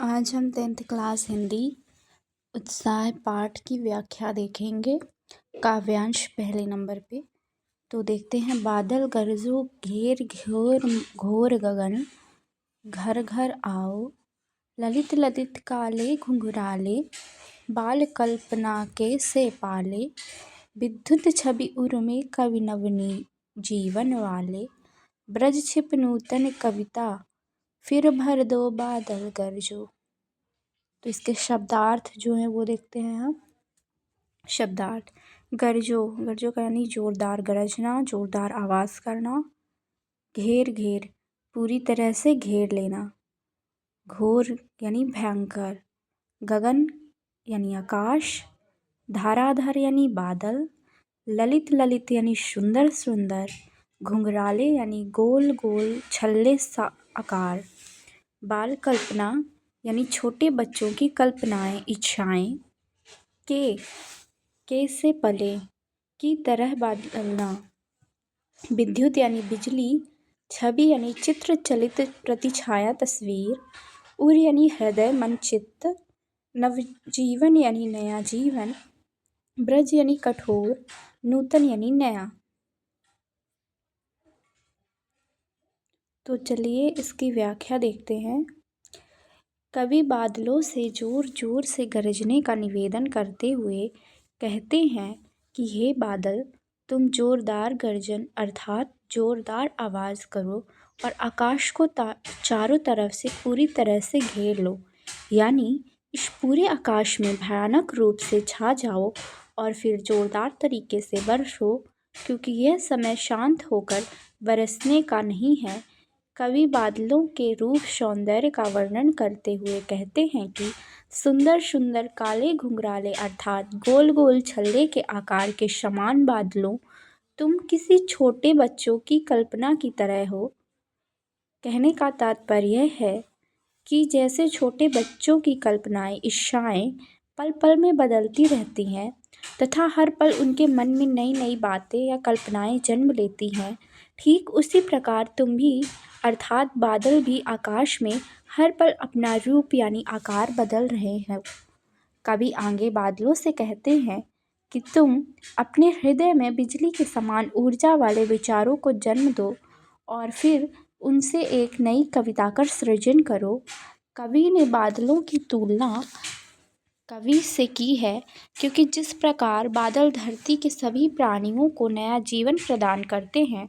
आज हम 10th class Hindi उत्साह पाठ की व्याख्या देखेंगे। काव्यांश पहले नंबर पे। तो देखते हैं। बादल गरजो घेर घोर घोर गगन, घर घर आओ ललित ललित काले घुंघराले, बाल कल्पना के से पाले, विद्युत छवि उर्मे कवि नवनी जीवन वाले, ब्रज छिप नूतन कविता, फिर भर दो बादल गरजो। तो इसके शब्दार्थ जो है वो देखते हैं हम। शब्दार्थ: गरजो, गरजो का यानी जोरदार गरजना, जोरदार आवाज़ करना। घेर घेर, पूरी तरह से घेर लेना। घोर यानी भयंकर। गगन यानी आकाश। धाराधार यानी बादल। ललित ललित यानी सुंदर सुंदर। घुंघराले यानी गोल गोल छल्ले सा आकार। बाल कल्पना यानी छोटे बच्चों की कल्पनाएं, इच्छाएं। के से पले, की तरह बदलना। विद्युत यानी बिजली। छवि यानी चित्र चलित प्रतिछाया तस्वीर। उर यानी हृदय मन चित्त। नवजीवन यानी नया जीवन। ब्रज यानी कठोर। नूतन यानी नया। तो चलिए इसकी व्याख्या देखते हैं। कवि बादलों से जोर जोर से गरजने का निवेदन करते हुए कहते हैं कि हे बादल, तुम जोरदार गर्जन अर्थात जोरदार आवाज़ करो और आकाश को चारों तरफ से पूरी तरह से घेर लो, यानी इस पूरे आकाश में भयानक रूप से छा जाओ और फिर जोरदार तरीके से बरसो, क्योंकि यह समय शांत होकर बरसने का नहीं है। कवि बादलों के रूप सौंदर्य का वर्णन करते हुए कहते हैं कि सुंदर सुंदर काले घुंघराले अर्थात गोल गोल छल्ले के आकार के समान बादलों, तुम किसी छोटे बच्चों की कल्पना की तरह हो। कहने का तात्पर्य है कि जैसे छोटे बच्चों की कल्पनाएं, इच्छाएं पल पल में बदलती रहती हैं तथा हर पल उनके मन में नई नई बातें या कल्पनाएं जन्म लेती हैं, ठीक उसी प्रकार तुम भी अर्थात बादल भी आकाश में हर पल अपना रूप यानी आकार बदल रहे हैं। कवि आगे बादलों से कहते हैं कि तुम अपने हृदय में बिजली के समान ऊर्जा वाले विचारों को जन्म दो और फिर उनसे एक नई कविता का सृजन करो। कवि ने बादलों की तुलना कवि से की है, क्योंकि जिस प्रकार बादल धरती के सभी प्राणियों को नया जीवन प्रदान करते हैं,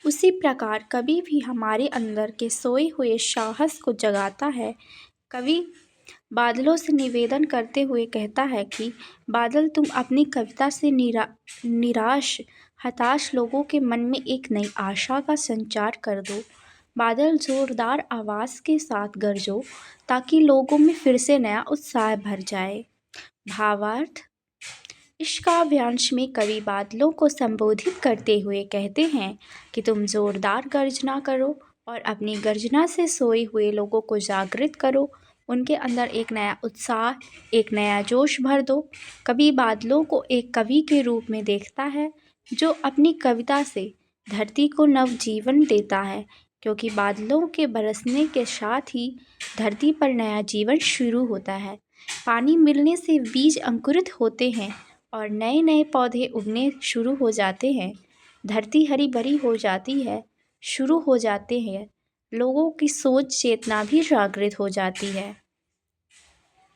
उसी प्रकार कवि भी हमारे अंदर के सोए हुए साहस को जगाता है। कवि बादलों से निवेदन करते हुए कहता है कि बादल, तुम अपनी कविता से निराश हताश लोगों के मन में एक नई आशा का संचार कर दो। बादल जोरदार आवाज़ के साथ गरजो ताकि लोगों में फिर से नया उत्साह भर जाए। भावार्थ: इस काव्यांश में कवि बादलों को संबोधित करते हुए कहते हैं कि तुम जोरदार गर्जना करो और अपनी गर्जना से सोए हुए लोगों को जागृत करो, उनके अंदर एक नया उत्साह, एक नया जोश भर दो। कवि बादलों को एक कवि के रूप में देखता है जो अपनी कविता से धरती को नवजीवन देता है, क्योंकि बादलों के बरसने के साथ ही धरती पर नया जीवन शुरू होता है। पानी मिलने से बीज अंकुरित होते हैं और नए नए पौधे उगने शुरू हो जाते हैं। धरती हरी भरी हो जाती है, शुरू हो जाते हैं। लोगों की सोच चेतना भी जागृत हो जाती है।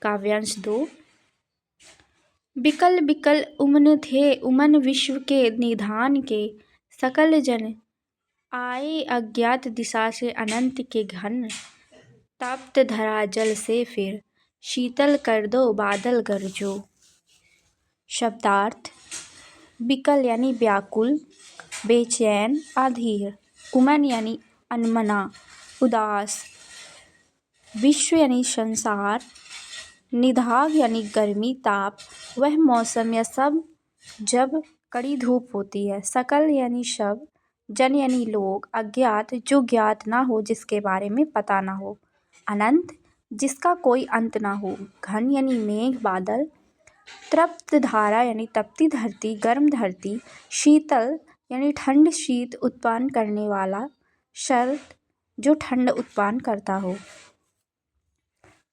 काव्यांश 2। बिकल बिकल उमन थे उमन विश्व के निधान के, सकल जन आए अज्ञात दिशा से अनंत के घन, तप्त धरा जल से फिर शीतल कर दो बादल गरजो। शब्दार्थ: बिकल यानी व्याकुल, बेचैन, अधीर। उमन यानी अनमना, उदास। विश्व यानी संसार। निधाग यानी गर्मी, ताप, वह मौसम या सब जब कड़ी धूप होती है। सकल यानी सब। जन यानी लोग। अज्ञात, जो ज्ञात ना हो, जिसके बारे में पता ना हो। अनंत, जिसका कोई अंत ना हो। घन यानी मेघ, बादल। तृप्त धारा यानी तपती धरती, गर्म धरती। शीतल यानी ठंड, शीत उत्पन्न करने वाला। शरद, जो ठंड उत्पन्न करता हो।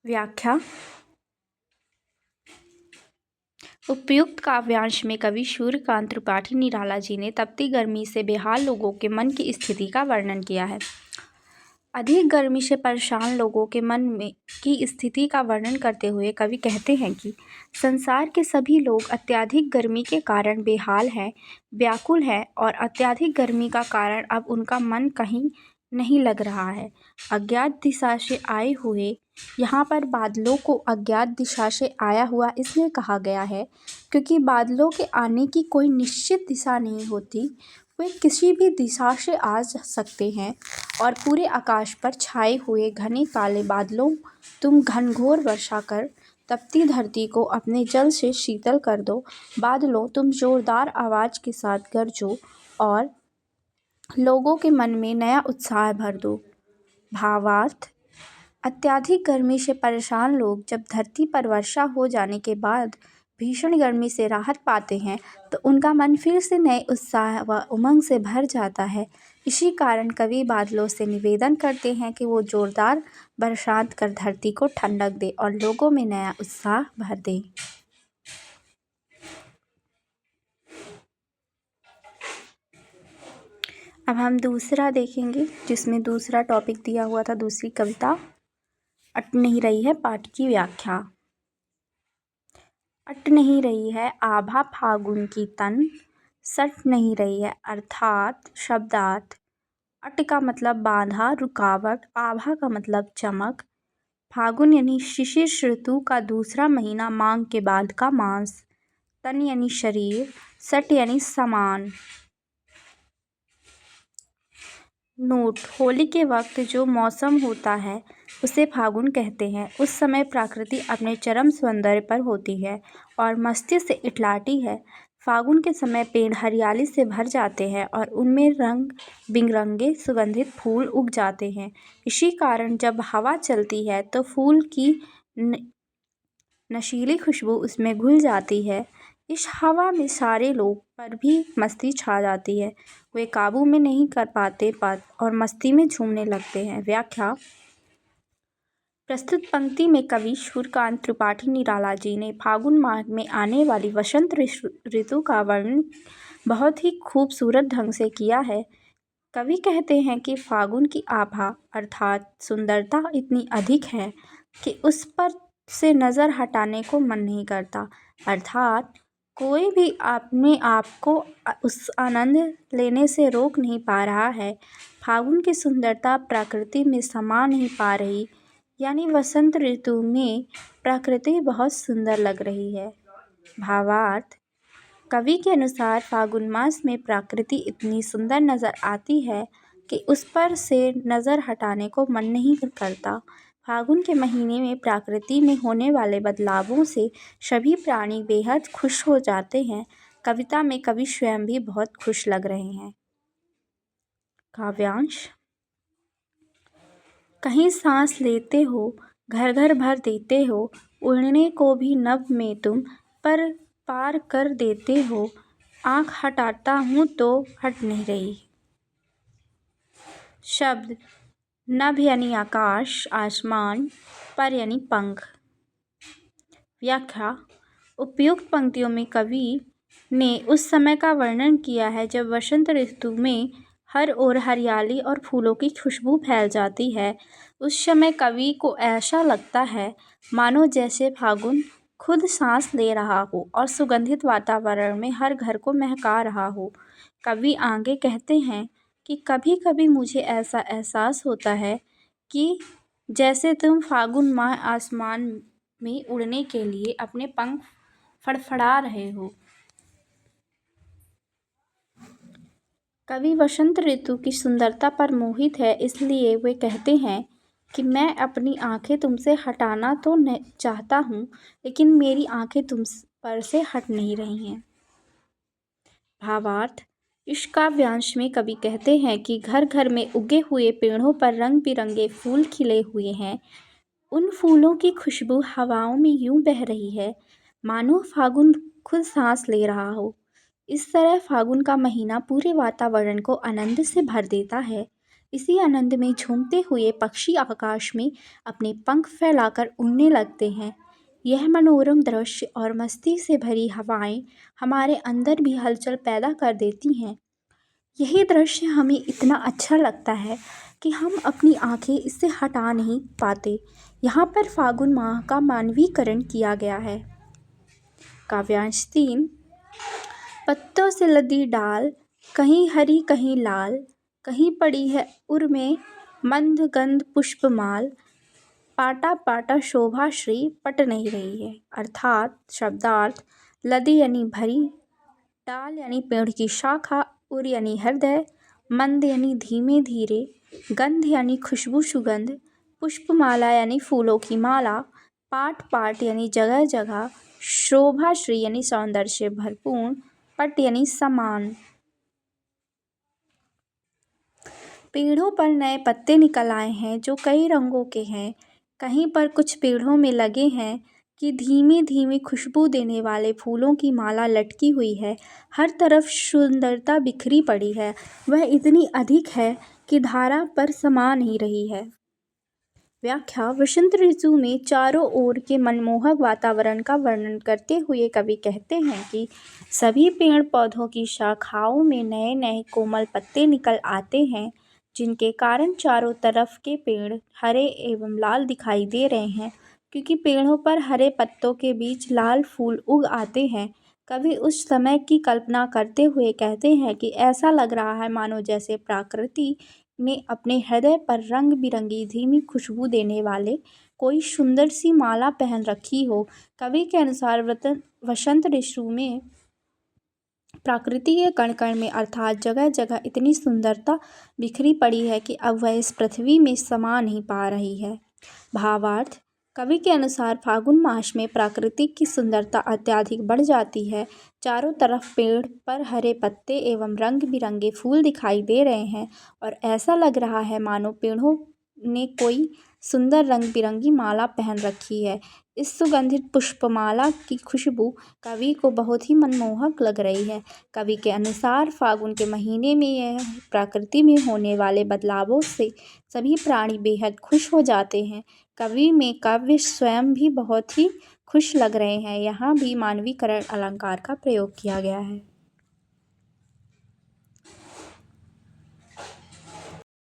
व्याख्या। उपयुक्त काव्यांश में कवि सूर्यकांत त्रिपाठी निराला जी ने तपती गर्मी से बेहाल लोगों के मन की स्थिति का वर्णन किया है। अधिक गर्मी से परेशान लोगों के मन में की स्थिति का वर्णन करते हुए कवि कहते हैं कि संसार के सभी लोग अत्यधिक गर्मी के कारण बेहाल हैं, व्याकुल हैं और अत्यधिक गर्मी का कारण अब उनका मन कहीं नहीं लग रहा है। अज्ञात दिशा से आए हुए, यहाँ पर बादलों को अज्ञात दिशा से आया हुआ इसलिए कहा गया है क्योंकि बादलों के आने की कोई निश्चित दिशा नहीं होती, वे किसी भी दिशा से आ सकते हैं और पूरे आकाश पर छाए हुए घने काले बादलों तुम घनघोर वर्षा कर तपती धरती को अपने जल से शीतल कर दो। बादलों तुम जोरदार आवाज़ के साथ गरजो और लोगों के मन में नया उत्साह भर दो। भावार्थ। अत्यधिक गर्मी से परेशान लोग जब धरती पर वर्षा हो जाने के बाद भीषण गर्मी से राहत पाते हैं तो उनका मन फिर से नए उत्साह व उमंग से भर जाता है। इसी कारण कवि बादलों से निवेदन करते हैं कि वो जोरदार बरसात कर धरती को ठंडक दे और लोगों में नया उत्साह भर दे। अब हम दूसरा देखेंगे जिसमें दूसरा टॉपिक दिया हुआ था, दूसरी कविता अट नहीं रही है पाठ की व्याख्या। अट नहीं रही है आभा फागुन की तन, सट नहीं रही है अर्थात शब्दार्थ। अट का मतलब बाधा, रुकावट, आभा का मतलब चमक। फागुन यानी शिशिर ऋतु का दूसरा महीना, मांग के बाद का मास। तन यानी शरीर, सट यानी समान। नोट। होली के वक्त जो मौसम होता है उसे फागुन कहते हैं। उस समय प्रकृति अपने चरम सौंदर्य पर होती है और मस्ती से इटलाती है। फागुन के समय पेड़ हरियाली से भर जाते हैं और उनमें रंग बिरंगे सुगंधित फूल उग जाते हैं। इसी कारण जब हवा चलती है तो फूल की नशीली खुशबू उसमें घुल जाती है। इस हवा में सारे लोग पर भी मस्ती छा जाती है, वे काबू में नहीं कर पाते और मस्ती में झूमने लगते हैं। व्याख्या। प्रस्तुत पंक्ति में कवि सूर्यकांत त्रिपाठी निराला जी ने फागुन माह में आने वाली वसंत ऋतु का वर्णन बहुत ही खूबसूरत ढंग से किया है। कवि कहते हैं कि फागुन की आभा अर्थात सुंदरता इतनी अधिक है कि उस पर से नज़र हटाने को मन नहीं करता, अर्थात कोई भी अपने आप को उस आनंद लेने से रोक नहीं पा रहा है। फागुन की सुंदरता प्रकृति में समा नहीं पा रही, यानी वसंत ऋतु में प्रकृति बहुत सुंदर लग रही है। भावार्थ। कवि के अनुसार फागुन मास में प्रकृति इतनी सुंदर नज़र आती है कि उस पर से नज़र हटाने को मन नहीं करता। फागुन के महीने में प्रकृति में होने वाले बदलावों से सभी प्राणी बेहद खुश हो जाते हैं। कविता में कवि स्वयं भी बहुत खुश लग रहे हैं। काव्यांश। कहीं सांस लेते हो, घर घर भर देते हो, उड़ने को भी नभ में तुम पर पार कर देते हो, आँख हटाता हूँ तो हट नहीं रही। शब्द। नभ यानी आकाश, आसमान, पर यानी पंख। व्याख्या। उपयुक्त पंक्तियों में कवि ने उस समय का वर्णन किया है जब वसंत ऋतु में हर ओर हरियाली और फूलों की खुशबू फैल जाती है। उस समय कवि को ऐसा लगता है मानो जैसे फागुन खुद सांस ले रहा हो और सुगंधित वातावरण में हर घर को महका रहा हो। कवि आगे कहते हैं कि कभी कभी मुझे ऐसा एहसास होता है कि जैसे तुम फागुन माह आसमान में उड़ने के लिए अपने पंख फड़फड़ा रहे हो। कवि वसंत ऋतु की सुंदरता पर मोहित है, इसलिए वे कहते हैं कि मैं अपनी आंखें तुमसे हटाना तो चाहता हूँ, लेकिन मेरी आंखें तुम पर से हट नहीं रही हैं। भावार्थ। इस काव्यांश में कवि कहते हैं कि घर घर में उगे हुए पेड़ों पर रंग बिरंगे फूल खिले हुए हैं। उन फूलों की खुशबू हवाओं में यूं बह रही है मानो फागुन खुद सांस ले रहा हो। इस तरह फागुन का महीना पूरे वातावरण को आनंद से भर देता है। इसी आनंद में झूमते हुए पक्षी आकाश में अपने पंख फैलाकर उड़ने लगते हैं। यह मनोरम दृश्य और मस्ती से भरी हवाएं हमारे अंदर भी हलचल पैदा कर देती हैं। यही दृश्य हमें इतना अच्छा लगता है कि हम अपनी आंखें इससे हटा नहीं पाते। यहाँ पर फागुन माह का मानवीकरण किया गया है। काव्यांश 3। पत्तों से लदी डाल, कहीं हरी कहीं लाल, कहीं पड़ी है उर में मंद गंध पुष्पमाल, पाटा पाटा शोभा श्री पट नहीं रही है। अर्थात शब्दार्थ, लदी यानी भरी, डाल यानी पेड़ की शाखा, उर यानी हृदय, मंद यानी धीमे धीरे, गंध यानी खुशबू सुगंध, पुष्पमाला यानी फूलों की माला, पाट पाट यानी जगह जगह, शोभा श्री यानी सौंदर्य से भरपूर, पट यानी समान। पेड़ों पर नए पत्ते निकल आए हैं जो कई रंगों के हैं। कहीं पर कुछ पेड़ों में लगे हैं कि धीमी धीमी खुशबू देने वाले फूलों की माला लटकी हुई है। हर तरफ सुंदरता बिखरी पड़ी है, वह इतनी अधिक है कि धारा पर समा नहीं रही है। व्याख्या। वसंत ऋतु में चारों ओर के मनमोहक वातावरण का वर्णन करते हुए कवि कहते हैं कि सभी पेड़ पौधों की शाखाओं में नए नए कोमल पत्ते निकल आते हैं, जिनके कारण चारों तरफ के पेड़ हरे एवं लाल दिखाई दे रहे हैं। क्योंकि पेड़ों पर हरे पत्तों के बीच लाल फूल उग आते हैं, कवि उस समय की कल्पना करते हुए कहते हैं कि ऐसा लग रहा है मानो जैसे प्रकृति ने अपने हृदय पर रंग बिरंगी धीमी खुशबू देने वाले कोई सुंदर सी माला पहन रखी हो। कवि के अनुसार वसंत ऋतु में प्रकृति के कण कण में अर्थात जगह जगह इतनी सुंदरता बिखरी पड़ी है कि अब वह इस पृथ्वी में समा नहीं पा रही है। भावार्थ। कवि के अनुसार फागुन मास में प्रकृति की सुंदरता अत्यधिक बढ़ जाती है। चारों तरफ पेड़ पर हरे पत्ते एवं रंग बिरंगे फूल दिखाई दे रहे हैं और ऐसा लग रहा है मानो पेड़ों ने कोई सुंदर रंग बिरंगी माला पहन रखी है। इस सुगंधित पुष्पमाला की खुशबू कवि को बहुत ही मनमोहक लग रही है। कवि के अनुसार फागुन के महीने में यह प्रकृति में होने वाले बदलावों से सभी प्राणी बेहद खुश हो जाते हैं। कवि में काव्य स्वयं भी बहुत ही खुश लग रहे हैं। यहाँ भी मानवीकरण अलंकार का प्रयोग किया गया है।